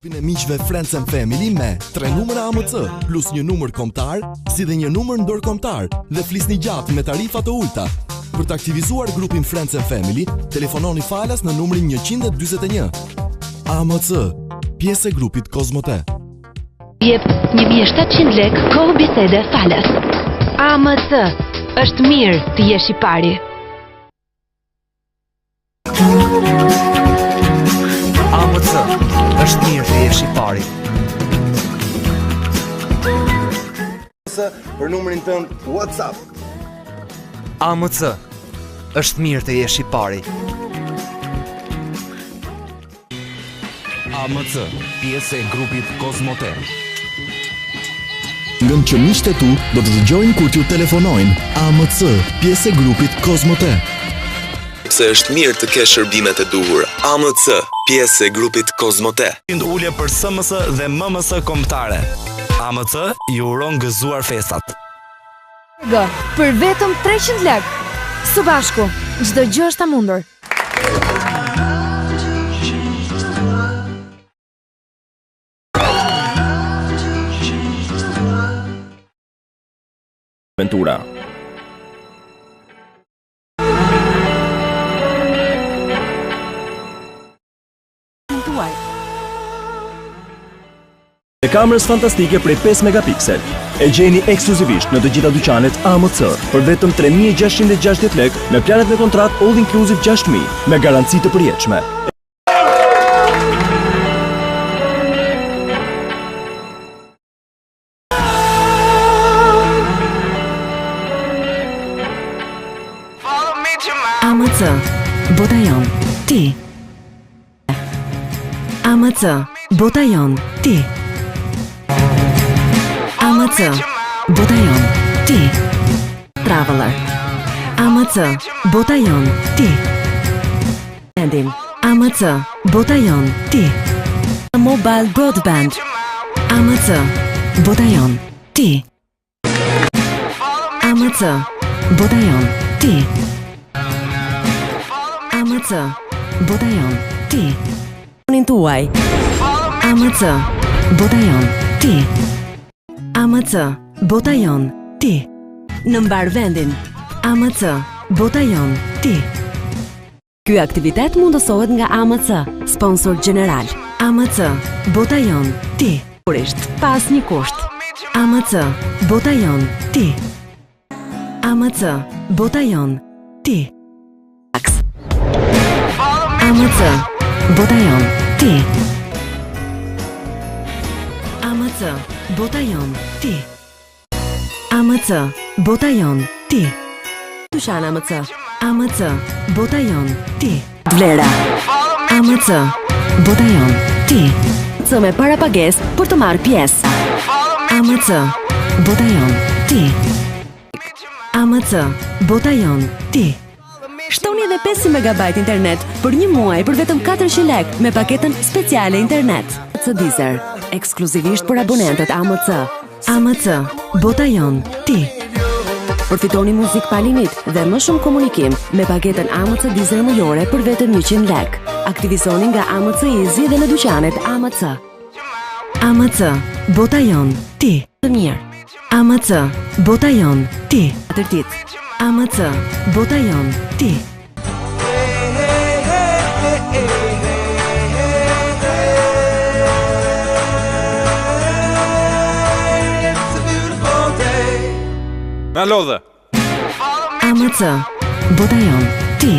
Grupin e miqve Friends and Family me 3 numra AMC plus një numër kombëtar, si dhe një numër ndërkombëtar dhe flisni gjatë me tarifa të ulta. Për të aktivizuar grupin Friends and Family, telefononi falas në numrin 141. AMC, pjesë e grupit Kozmote. Jep 1700 lek kohë bisede falas. AMC, është mirë të jesh i pari. AMC, është mirë të jesh i pari. Për numrin tënd WhatsApp. AMC, është mirë të jesh i pari. AMC, pjesë e grupit Kozmote. Ngën që miqtë tu do të dëgjojnë kur t'ju telefonojnë. AMC, pjesë e grupit Kozmote. Se është mirë të kesh shërbimet e duhura. AMC, pjesë e grupit Kozmote. Ulje për SMS dhe MMS kombëtare. AMC ju uron gëzuar festat. Për vetëm 300 lek. Së bashku, çdo gjë është e mundur. Ventura. E kamerës fantastike prej 5 megapiksel. E gjeni ekskluzivisht në të gjitha dyqanet AMC për vetëm 3660 lek me planet me kontrat all inclusive 6000 me garanci të përjetshme. AMC, bota jon, ti. AMC, bota jon, ti. AMC, bota jon, ti. Traveler. AMC, bota jon, ti. Ending. AMC, bota jon, ti. Mobile broadband. AMC, bota jon, ti. AMC, bota jon, ti. AMC, bota jon, ti. Telefonin tuaj. AMC, bota jon, ti. AMC, bota jon, ti. Në mbar vendin. AMC, bota jon, ti. Ky aktivitet mundësohet nga AMC, sponsor general. AMC, bota jon, ti. Pas një kusht. AMC, bota jon, ti. AMC, bota jon, ti. AMC, bota jon, ti. AMC, bota jon, ti. AMC, bota jon, ti. Dyqan AMC. AMC, bota jon, ti. Vlera. AMC, bota jon, ti. AMC me para pagesë për të marrë pjesë. AMC, bota jon, ti. AMC, bota jon, ti. Shtoni edhe 5 MB internet për një muaj për vetëm 400 lek me paketën speciale internet. AMC Deezer, ekskluzivisht për abonentët AMC. AMC, bota jon, ti. Përfitoni muzik pa limit dhe më shumë komunikim me paketën AMC Deezer mujore për vetëm 100 lek. Aktivizoni nga AMC Easy dhe në dyqanet AMC. AMC, bota jon, ti. Të mirë. AMC, bota jon, ti. Atërtit. AMC, bota jon, ti. Na lodhe. AMC, bota jon, ti.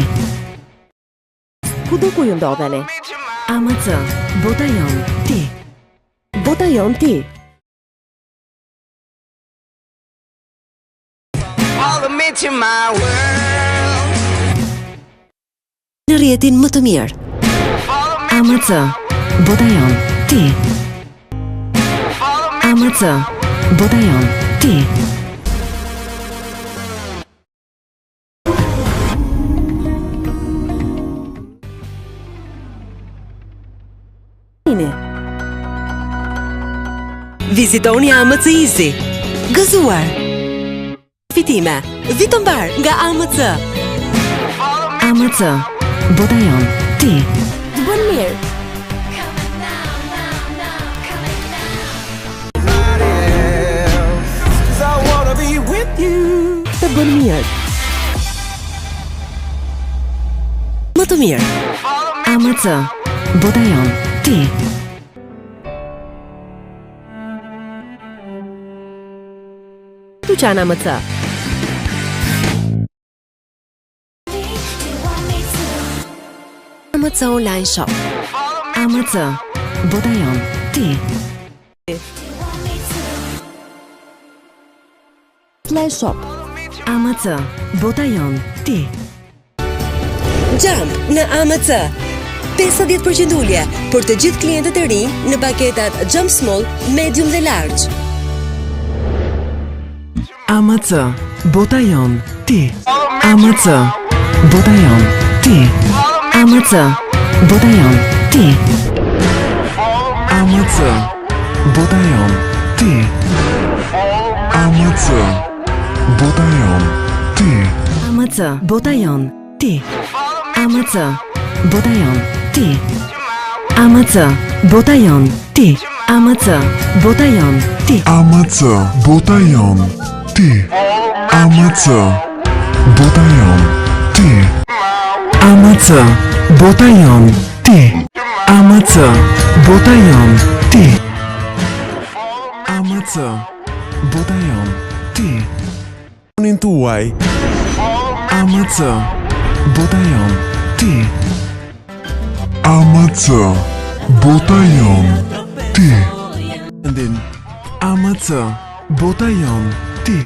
Kudo ku ju ndodheni? AMC, bota jon, ti. Bota jon, ti. Në rjetin më të mirë. AMC, bota jon, ti. AMC, bota jon, ti. Vizitoni AMC Easy. Gëzuar. Fitime, vitë mbar nga AMC. AMC, bota jon, ti. Të bën mirë. mirë. Më të mirë. AMC, bota jon, ti. Dyqan AMC. AMC Online Shop. AMC, bota jon, ti. Flash Shop. AMC, bota jon, ti. Jump në AMC. 50% ulje për të gjithë klientët e rinj në paketat Jump Small, Medium dhe Large. AMC, bota jon, ti. AMC, bota jon, ti. AMC, bota jon, ti. AMC, bota jon, ti. AMC, bota jon, ti. AMC, bota jon, ti. AMC, bota jon, ti. AMC, bota jon, ti. AMC, bota jon, ti. AMC, bota jon, ti. AMC, bota jon, ti. AMC, bota jon, ti. AMC, bota jon, ti. AMC, bota jon, ti. Unin tuaj. AMC, bota jon, ti. AMC, bota jon, ti. AMC, bota jon, ti.